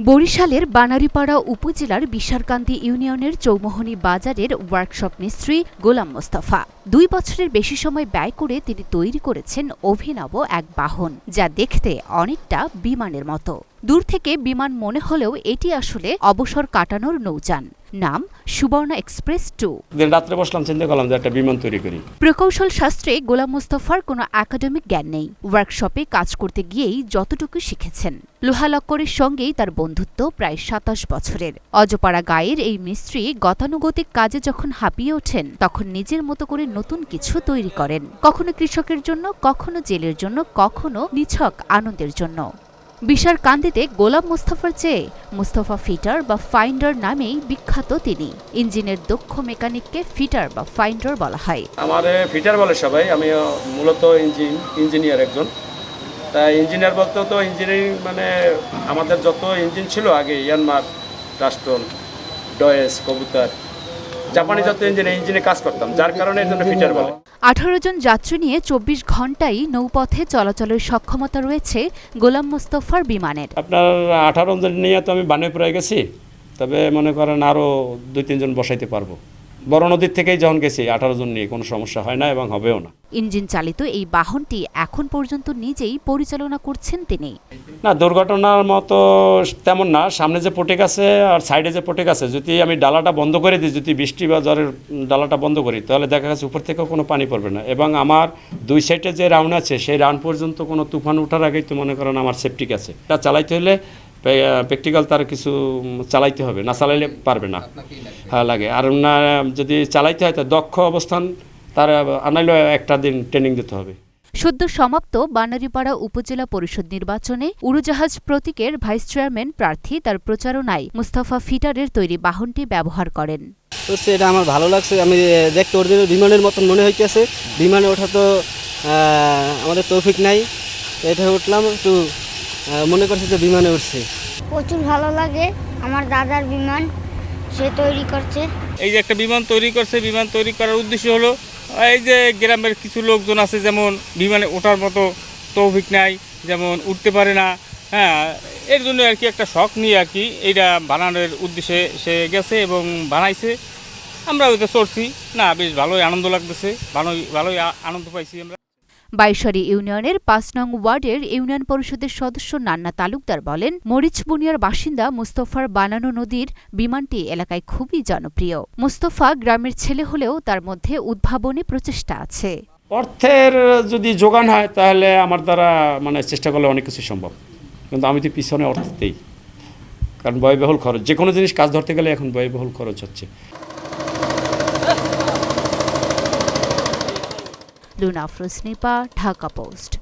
বরিশালের বানারীপাড়া উপজেলার বিশারকান্দি ইউনিয়নের চৌমোহনী বাজারের ওয়ার্কশপ মিস্ত্রি গোলাম মোস্তফা ২ বছরের বেশি সময় ব্যয় করে তিনি তৈরি করেছেন অভিনব এক বাহন, যা দেখতে অনেকটা বিমানের মতো। দূর থেকে বিমান মনে হলেও এটি আসলে অবসর কাটানোর নৌযান। নাম সুবর্ণ এক্সপ্রেস 2। রাত্রে বসলাম, চিন্তা করলাম যে একটা বিমান তৈরি করি। প্রকৌশল শাস্ত্রে গোলাম মোস্তফার কোনো একাডেমিক জ্ঞান নেই। ওয়ার্কশপে কাজ করতে গিয়েই যতটুকু শিখেছেন। লোহালক্করের সঙ্গেই তার বন্ধুত্ব প্রায় ২৭ বছরের। অজপাড়া গাঁয়ের এই মিস্ত্রি গতানুগতিক কাজে যখন হাঁপিয়ে ওঠেন, তখন নিজের মতো করে নতুন কিছু তৈরি করেন। কখনো কৃষকের জন্য, কখনো জেলের জন্য, কখনো নিছক আনন্দের জন্য। বিশারকান্দিতে গোলাম মোস্তফার চেয়ে মোস্তফা ফিটার বা ফাইন্ডার নামেই বিখ্যাত তিনি। ইঞ্জিনের দক্ষ মেকানিককে ফিটার বা ফাইন্ডার বলা হয়। আমার ফিটার বলে সবাই, আমি মূলত ইঞ্জিনিয়ার একজন। তাই ইঞ্জিনিয়ার বলতে তো ইঞ্জিনিয়ারিং মানে আমাদের যত ইঞ্জিন ছিল আগে, ইয়ানমার, টাস্টন, ডয়েস, কবুতর, জাপানি যত ইঞ্জিনে কাজ করতাম, যার কারণে এর জন্য ফিটার বলে। ১৮ জন যাত্রী নিয়ে ২৪ ঘণ্টাই নৌপথে চলাচলের সক্ষমতা রয়েছে গোলাম মোস্তফার বিমানের। আপনার ১৮ জন নিয়ে তো আমি বানেপুরে গেছি, তবে মনে করেন আরও ২-৩ জন বসাইতে পারবো। বড় নদীর থেকেই যখন গেছি ১৮ জন নিয়ে কোনো সমস্যা হয় না এবং হবেও না। ইঞ্জিন চালিত এই বাহনটি এখন পর্যন্ত নিজেই পরিচালনা করছেন তিনি। না, দুর্ঘটনার মতো তেমন না। সামনে যে পটেক আছে আর সাইডে যে পটেক আছে, যদি আমি ডালাটা বন্ধ করে দিই, যদি বৃষ্টি বা জ্বরের ডালাটা বন্ধ করি, তাহলে দেখা যাচ্ছে উপর থেকেও কোনো পানি পড়বে না। এবং আমার ২ সাইডে যে রাউন্ড আছে, সেই রাউন্ড পর্যন্ত কোনো তুফান ওঠার আগেই তো মনে করেন আমার সেফটিক আছে। এটা চালাইতে হলে প্র্যাকটিক্যাল তার কিছু চালাইতে হবে, না চালাইলে পারবে না। হ্যাঁ লাগে। আর না যদি চালাইতে হয়, তো দক্ষ অবস্থান তার আনাইলে একটা দিন ট্রেনিং দিতে হবে। সদ্য সমাপ্ত বানারীপাড়া উপজেলা পরিষদ নির্বাচনে উড়োজাহাজ প্রতীকের ভাইস চেয়ারম্যান প্রার্থী তার প্রচারণায় মোস্তফা ফিটারের তৈরি বাহনটি ব্যবহার করেন। এটা আমার ভালো লাগছে। আমি দেখতে অরিজিনাল বিমানের মতন মনে হইতেছে। বিমানে ওঠা তো আমাদের তৌফিক নাই, এটা উঠলাম, একটু মনে করছি যে বিমানে উঠছি। প্রচুর ভালো লাগে। আমার দাদার বিমান, সে তৈরি করছে। এই যে একটা বিমান তৈরি করছে, বিমান তৈরি করার উদ্দেশ্য হলো এই যে গ্রামের কিছু লোকজন আছে, যেমন বিমানে ওঠার মতো তৌফিক নাই, যেমন উঠতে পারে না, হ্যাঁ, এর জন্য আর কি একটা শখ নিয়ে আর কি এইটা বানানোর উদ্দেশ্যে সে গেছে এবং বানাইছে। আমরা ওইটা চড়ছি, না বেশ ভালোই আনন্দ লাগতেছে, ভালোই আনন্দ পাইছি আমরা। বাইশারী ইউনিয়নের ৫ নং ওয়ার্ডের ইউনিয়ন পরিষদের সদস্য নান্না তালুকদার বলেন, মরিচবুনিয়ার বাসিন্দা মোস্তফার বানানো নদীর বিমানটি এলাকায় খুবই জনপ্রিয়। মোস্তফা গ্রামের ছেলে হলেও তার মধ্যে উদ্ভাবনী প্রচেষ্টা আছে। অর্থের যদি যোগান হয়, তাহলে আমার দ্বারা মানে চেষ্টা করলে অনেক কিছু সম্ভব, কিন্তু আমি তো পিছনে অর্থ দেই, কারণ ব্যয়বহুল খরচ। যে কোনো জিনিস কাজ ধরতে গেলে এখন ব্যয়বহুল খরচ হচ্ছে। লুনা আফরোজ নিপা, ঢাকা পোস্ট।